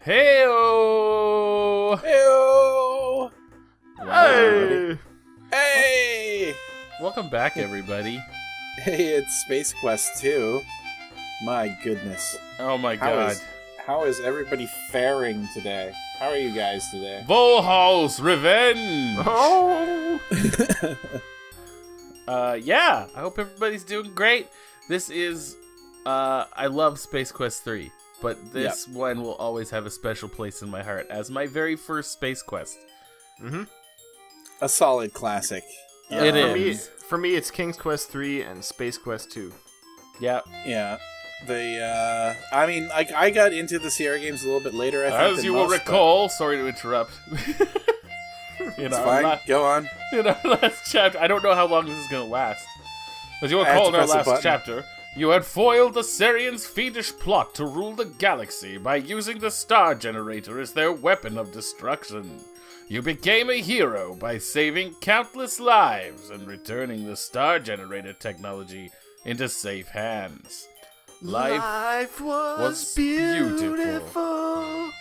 Hey-o! Hey-o! Hey! Hey! Welcome back, everybody. Hey, it's Space Quest 2. My goodness. Oh my god. How is everybody faring today? How are you guys today? Vohaul's Revenge! Oh! Yeah, I hope everybody's doing great. This is, I love Space Quest 3, but this one will always have a special place in my heart as my very first Space Quest. Mm-hmm. A solid classic. Yeah, it is. For me, it's King's Quest 3 and Space Quest 2. Yeah. Yeah. I got into the Sierra games a little bit later, I think, As you will recall, sorry to interrupt. It's fine, go on. In our last chapter, I don't know how long this is going to last. As you will recall, in our last chapter, you had foiled the Sarien's fiendish plot to rule the galaxy by using the star generator as their weapon of destruction. You became a hero by saving countless lives and returning the star generator technology into safe hands. Life was beautiful.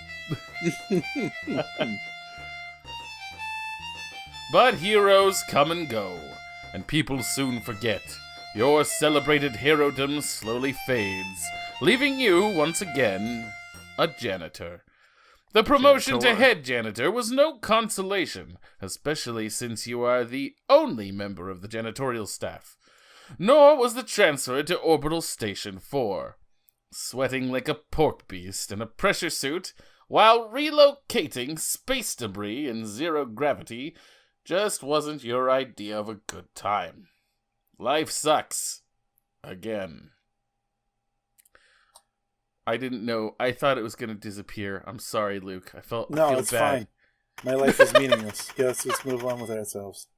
But heroes come and go, and people soon forget. Your celebrated herodom slowly fades, leaving you, once again, a janitor. The promotion to head janitor was no consolation, especially since you are the only member of the janitorial staff. Nor was the transfer to Orbital Station IV. Sweating like a pork beast in a pressure suit while relocating space debris in zero gravity just wasn't your idea of a good time. Life sucks. Again. I didn't know. I thought it was going to disappear. I'm sorry, Luke. I feel bad. Fine. My life is meaningless. Let's just move on with ourselves.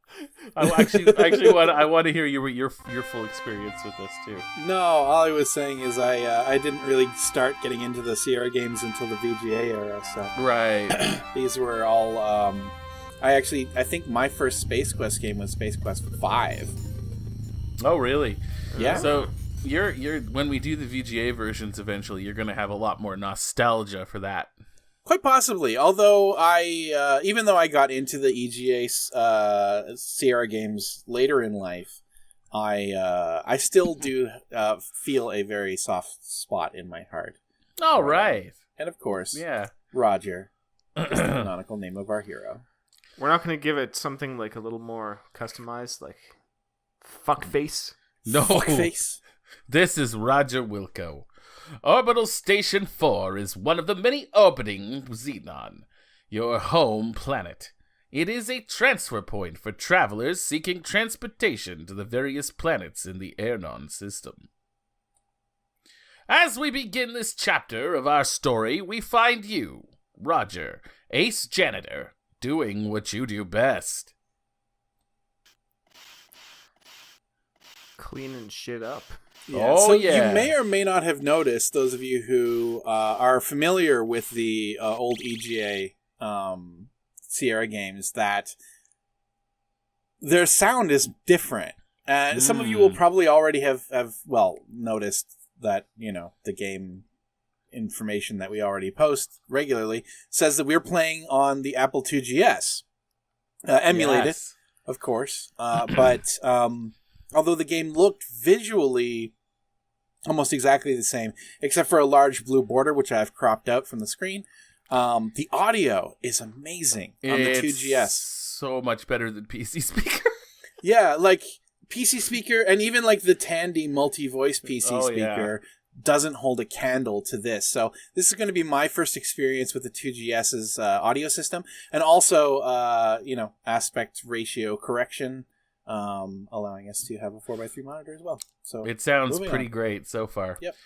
I want to hear your full experience with this too. No, all I was saying is I didn't really start getting into the Sierra games until the VGA era. So right, these were all. I think my first Space Quest game was Space Quest V. Oh, really? Yeah. So you're when we do the VGA versions eventually, you're going to have a lot more nostalgia for that. Quite possibly. Although even though I got into the IIGS Sierra games later in life, I still do feel a very soft spot in my heart. All right. And of course, yeah, Roger is the canonical name of our hero. We're not going to give it something like a little more customized, like fuckface. No, fuckface. This is Roger Wilco. Orbital Station IV is one of the many orbiting Xenon, your home planet. It is a transfer point for travelers seeking transportation to the various planets in the Xenon system. As we begin this chapter of our story, we find you, Roger, ace janitor, doing what you do best. Cleaning shit up. Yeah, oh, so yeah. You may or may not have noticed, those of you who are familiar with the old EGA Sierra games, that their sound is different. Some of you will probably already have noticed that, the game information that we already post regularly says that we're playing on the Apple IIGS. Emulated, of course. But although the game looked visually almost exactly the same, except for a large blue border, which I've cropped out from the screen, the audio is amazing on the 2GS. So much better than PC speaker. Yeah, like PC speaker, and even like the Tandy multi-voice PC speaker doesn't hold a candle to this. So this is going to be my first experience with the 2GS's audio system, and also, aspect ratio correction, allowing us to have a 4x3 monitor as well. So it sounds pretty great so far. Yep.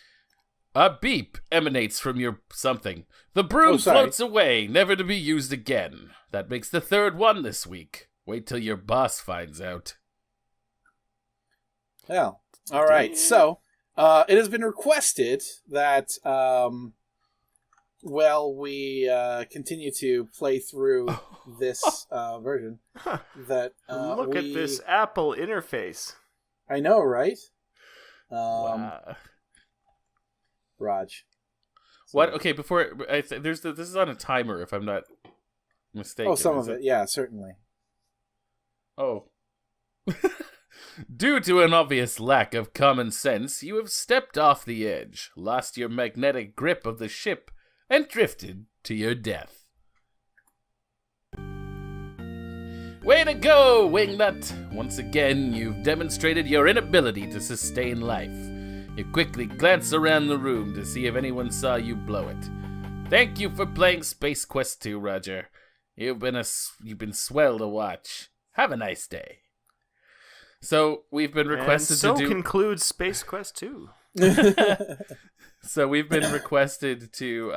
A beep emanates from your something. The broom floats away, never to be used again. That makes the third one this week. Wait till your boss finds out. Well, all right. So it has been requested that we continue to play through this version. That Look at this Apple interface. I know, right? Wow. Raj. What? Okay, before this is on a timer, if I'm not mistaken. Oh, some of it, yeah, certainly. Oh. Due to an obvious lack of common sense, you have stepped off the edge, lost your magnetic grip of the ship, and drifted to your death. Way to go, Wingnut! Once again, you've demonstrated your inability to sustain life. You quickly glance around the room to see if anyone saw you blow it. Thank you for playing Space Quest 2, Roger. You've been swell to watch. Have a nice day. So we've been requested to do. So concludes Space Quest 2. So we've been requested to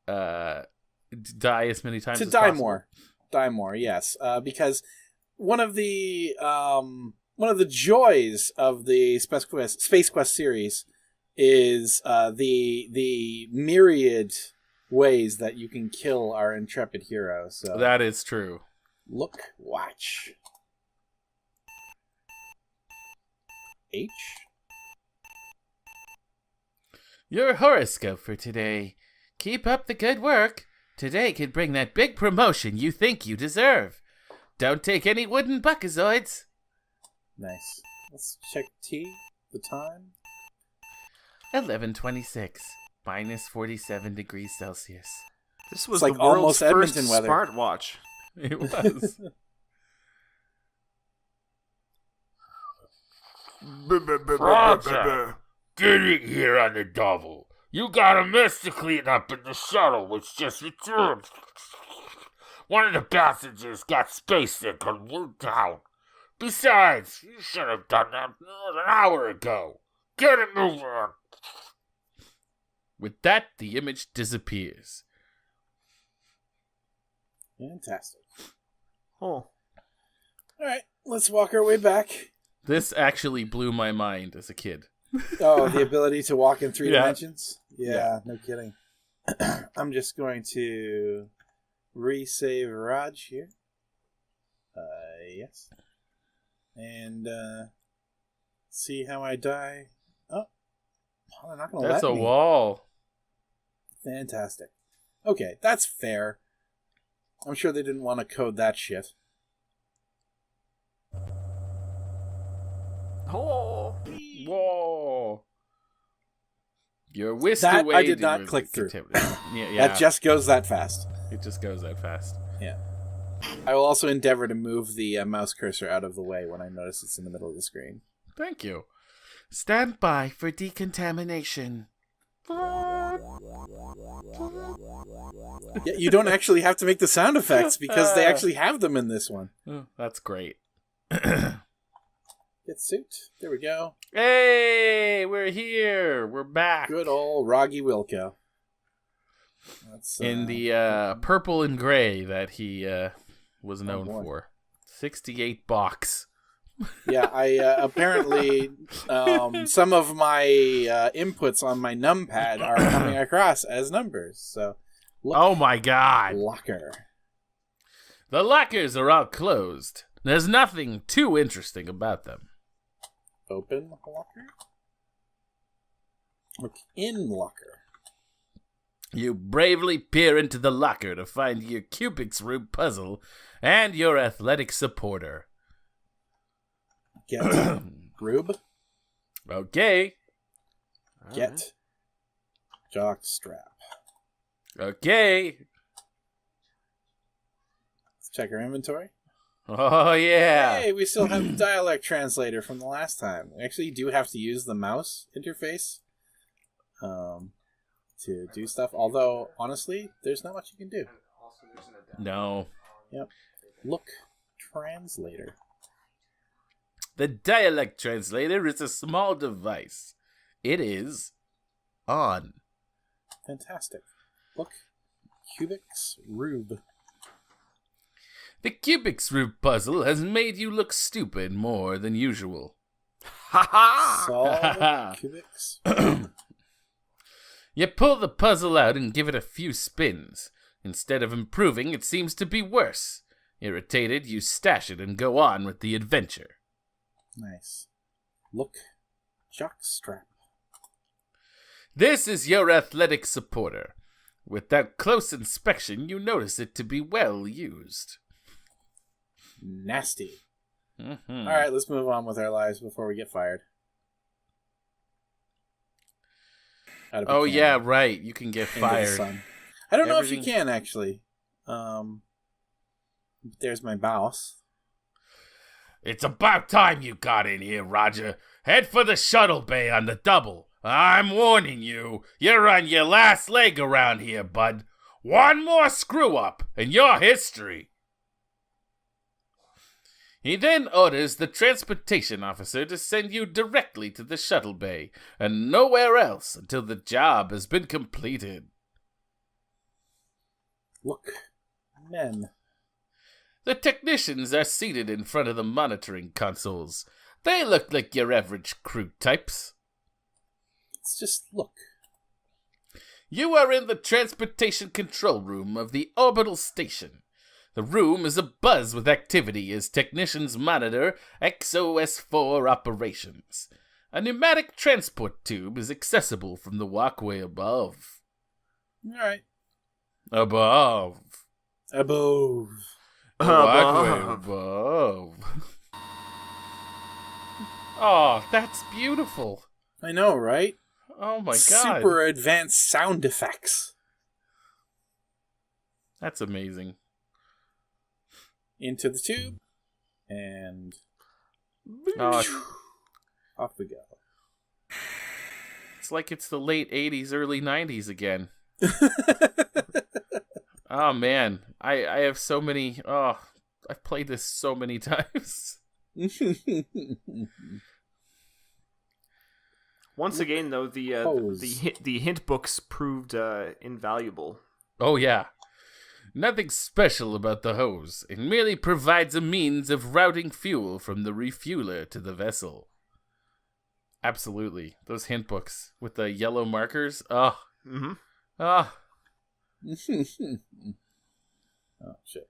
die as many times as possible. Die more, yes. Because one of the joys of the Space Quest series is the myriad ways that you can kill our intrepid hero. So that is true. Look, watch. H. Your horoscope for today. Keep up the good work. Today could bring that big promotion you think you deserve. Don't take any wooden buckazoids. Nice. Let's check T. The time. 11:26. Minus 47 degrees Celsius. This was like the world's almost Edmonton first weather. smartwatch. It was. Roger, get in here on the double. You got a mess to clean up in the shuttle, which just returned. One of the passengers got space sick and moved out. Besides, you should have done that an hour ago. Get it moving. With that, the image disappears. Fantastic. Oh. Alright, let's walk our way back. This actually blew my mind as a kid. Oh, the ability to walk in 3 Yeah. dimensions? Yeah, no kidding. I'm just going to resave Raj here. Yes. And see how I die. Oh, they're not going to let me. That's a wall. Fantastic. Okay, that's fair. I'm sure they didn't want to code that shit. Oh. Whoa. You're whisked That away. I did to not your click through. captivity. Yeah. That just goes that fast. It just goes that fast. Yeah. I will also endeavor to move the mouse cursor out of the way when I notice it's in the middle of the screen. Thank you. Stand by for decontamination. Yeah, you don't actually have to make the sound effects because they actually have them in this one. Oh, that's great. Get suit. There we go. Hey, we're here. We're back. Good old Roggy Wilco. That's, in the purple and gray that he was known boy. for. 68 box. Yeah, I apparently some of my inputs on my numpad are coming across as numbers. So, look, Oh my god. locker. The lockers are all closed. There's nothing too interesting about them. Open locker. Look in locker. You bravely peer into the locker to find your Cubics room puzzle and your athletic supporter. Get Rube. Okay. Get jock strap. Okay. Let's check our inventory. Oh, yeah. Hey, we still have the dialect translator from the last time. We actually do have to use the mouse interface to do stuff. Although, honestly, there's not much you can do. No. Yep. Look, translator. The dialect translator is a small device. It is on. Fantastic. Look, Cubics Rube. The Cubics room puzzle has made you look stupid more than usual. Ha ha! Solve Cubics. You pull the puzzle out and give it a few spins. Instead of improving, it seems to be worse. Irritated, you stash it and go on with the adventure. Nice. Look, jock strap. This is your athletic supporter. Without close inspection, you notice it to be well used. Nasty. Mm-hmm. All right, let's move on with our lives before we get fired. Oh, yeah, right. You can get Into the fired. sun. I don't know if you can, actually. There's my boss. It's about time you got in here, Roger. Head for the shuttle bay on the double. I'm warning you, you're on your last leg around here, bud. One more screw-up, and you're history. He then orders the transportation officer to send you directly to the shuttle bay, and nowhere else until the job has been completed. Look, men. The technicians are seated in front of the monitoring consoles. They look like your average crew types. Let's just look. You are in the transportation control room of the orbital station. The room is abuzz with activity as technicians monitor XOS-4 operations. A pneumatic transport tube is accessible from the walkway above. All right. Above. Above. The walkway above. Oh, that's beautiful. I know, right? Oh my god. Super advanced sound effects. That's amazing. Into the tube. And Oh, off we go. it's like it's the late 80s, early 90s again. Oh man, I have so many. Oh, I've played this so many times. Once again, though, the hint books proved invaluable. Oh yeah, nothing special about the hose. It merely provides a means of routing fuel from the refueler to the vessel. Absolutely, those hint books with the yellow markers. Oh, Oh shit.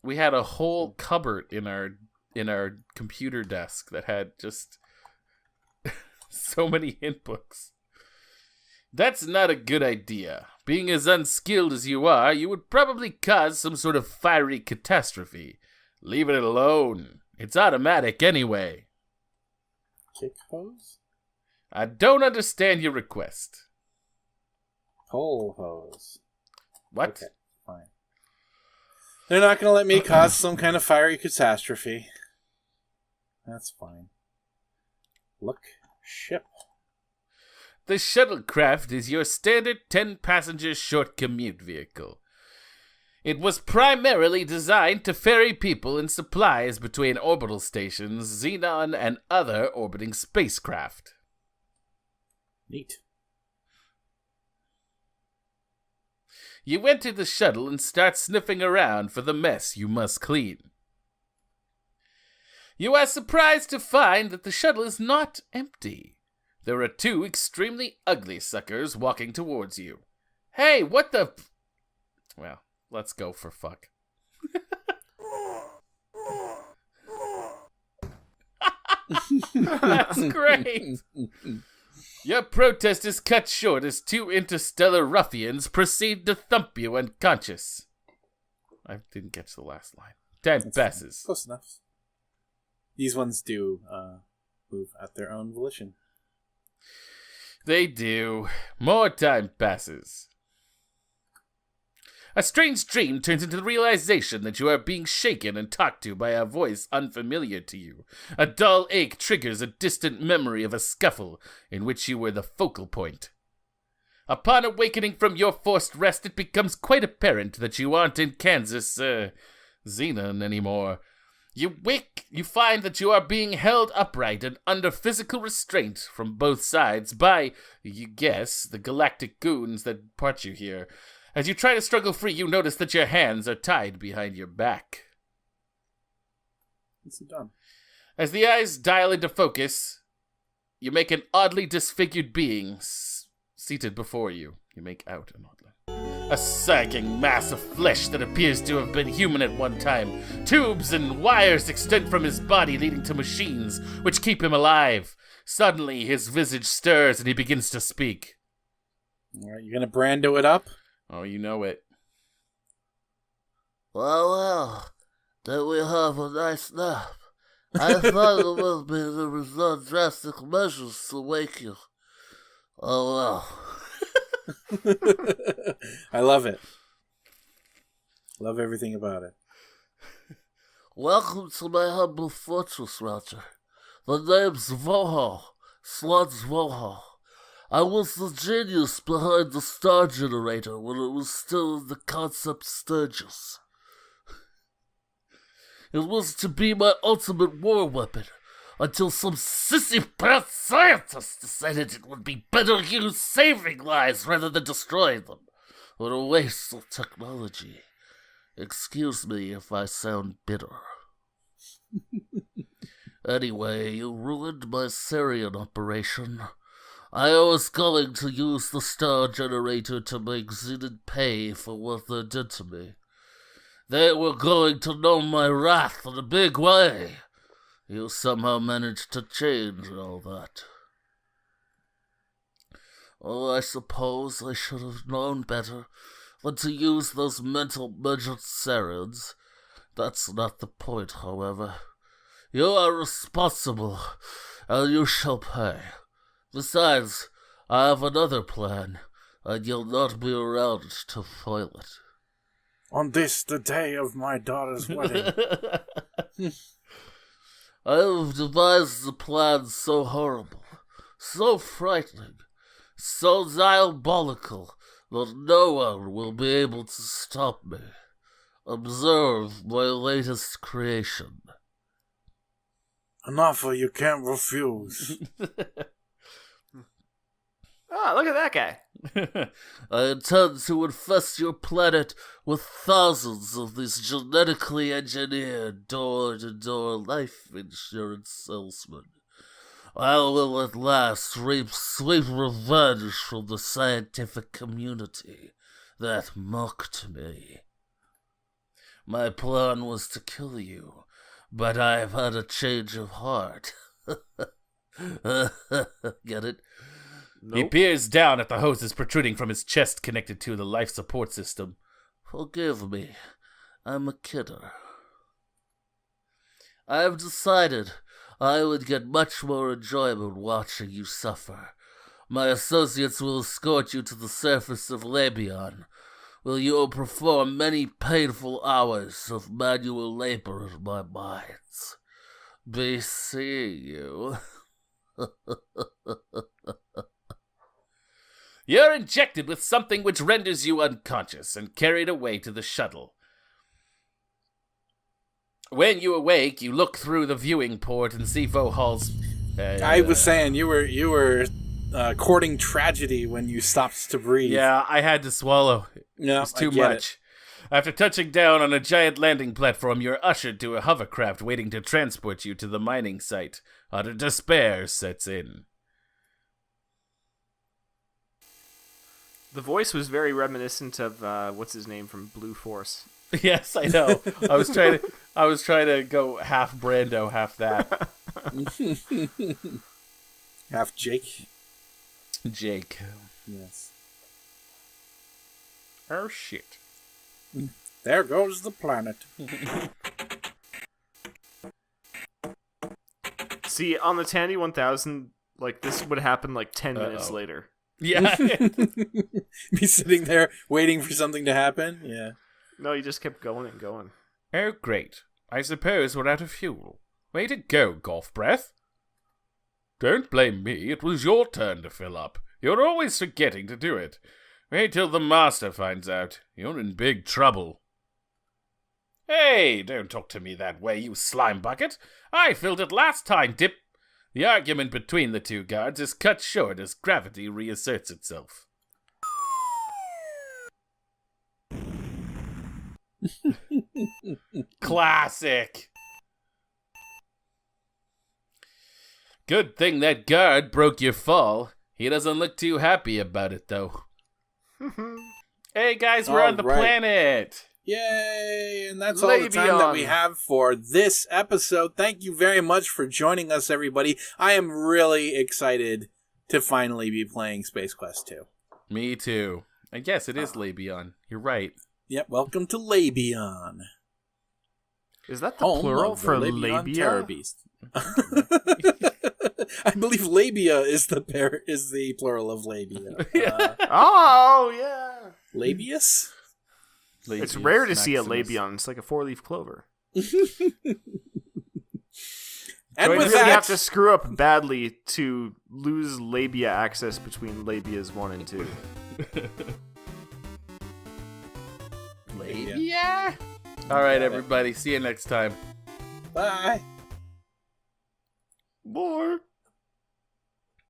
We had a whole cupboard in our computer desk that had just so many hint books. That's not a good idea. Being as unskilled as you are, you would probably cause some sort of fiery catastrophe. Leave it alone. It's automatic anyway. Kick hose? I don't understand your request. Pole hose. What? Okay, fine. They're not going to let me cause some kind of fiery catastrophe. That's fine. Look, ship. The shuttlecraft is your standard 10-passenger short commute vehicle. It was primarily designed to ferry people and supplies between orbital stations, Xenon, and other orbiting spacecraft. Neat. You enter the shuttle and start sniffing around for the mess you must clean. You are surprised to find that the shuttle is not empty. There are two extremely ugly suckers walking towards you. Hey, what the... Well, let's go for fuck. That's great. Your protest is cut short as two interstellar ruffians proceed to thump you unconscious. I didn't catch the last line. 10 passes. Close enough. These ones do move at their own volition. They do. More time passes. A strange dream turns into the realization that you are being shaken and talked to by a voice unfamiliar to you. A dull ache triggers a distant memory of a scuffle in which you were the focal point. Upon awakening from your forced rest, it becomes quite apparent that you aren't in Kansas, Xenon anymore. You wake, you find that you are being held upright and under physical restraint from both sides by, you guess, the galactic goons that brought you here. As you try to struggle free, you notice that your hands are tied behind your back. What's it done? As the eyes dial into focus, you make an oddly disfigured being seated before you. You make out an oddly. A sagging mass of flesh that appears to have been human at one time. Tubes and wires extend from his body, leading to machines which keep him alive. Suddenly, his visage stirs and he begins to speak. All right, you gonna Brando it up? Oh, you know it. Well, did we have a nice nap? I thought it would be the result drastic measures to wake you. Oh well. I love it. Love everything about it. Welcome to my humble fortress, Roger. The name's Vohaul, Sludge Vohaul. I was the genius behind the star generator when it was still in the concept stages. It was to be my ultimate war weapon, until some sissy-pants scientists decided it would be better used saving lives rather than destroying them. What a waste of technology. Excuse me if I sound bitter. Anyway, you ruined my Sarien operation. I was going to use the star generator to make Xenon pay for what they did to me. They were going to know my wrath in a big way. You somehow managed to change all that. Oh, I suppose I should have known better than to use those mental midget Sariens. That's not the point, however. You are responsible, and you shall pay. Besides, I have another plan, and you'll not be around to foil it. On this, the day of my daughter's wedding. I have devised a plan so horrible, so frightening, so diabolical, that no one will be able to stop me. Observe my latest creation. An offer you can't refuse. Oh, look at that guy. I intend to infest your planet with thousands of these genetically engineered door-to-door life insurance salesmen. I will at last reap sweet revenge from the scientific community that mocked me. My plan was to kill you, but I've had a change of heart. Get it? Nope. He peers down at the hoses protruding from his chest connected to the life support system. Forgive me, I'm a kidder. I've decided I would get much more enjoyment watching you suffer. My associates will escort you to the surface of Labion, where you will perform many painful hours of manual labor in my mines. Be seeing you. You're injected with something which renders you unconscious and carried away to the shuttle. When you awake, you look through the viewing port and see Vohaul's... I was saying you were courting tragedy when you stopped to breathe. Yeah, I had to swallow. Yeah, It was too much. After touching down on a giant landing platform, you're ushered to a hovercraft waiting to transport you to the mining site. Utter despair sets in. The voice was very reminiscent of what's his name from Blue Force. Yes, I know. I was trying to go half Brando, half that. Half Jake. Jake. Yes. Oh shit. There goes the planet. See, on the Tandy 1000, like, this would happen like 10 minutes later. Yeah. Be sitting there waiting for something to happen? Yeah. No, you just kept going and going. Oh, great. I suppose we're out of fuel. Way to go, Golf Breath. Don't blame me. It was your turn to fill up. You're always forgetting to do it. Wait till the master finds out. You're in big trouble. Hey, don't talk to me that way, you slime bucket. I filled it last time, Dip. The argument between the two guards is cut short as gravity reasserts itself. Classic. Good thing that guard broke your fall. He doesn't look too happy about it, though. Hey guys, we're on the planet. Yay! And that's all the time that we have for this episode. Thank you very much for joining us, everybody. I am really excited to finally be playing Space Quest 2. Me too. And yes, it is Labion. You're right. Yep, welcome to Labion. Is that the plural for labia? I believe labia is the plural of labia. Oh, yeah. Labius? It's rare to see a Labion. It's like a 4-leaf clover. And with you that, have to screw up badly to lose labia access between labias 1 and 2. Labia? All right, everybody. See you next time. Bye. More.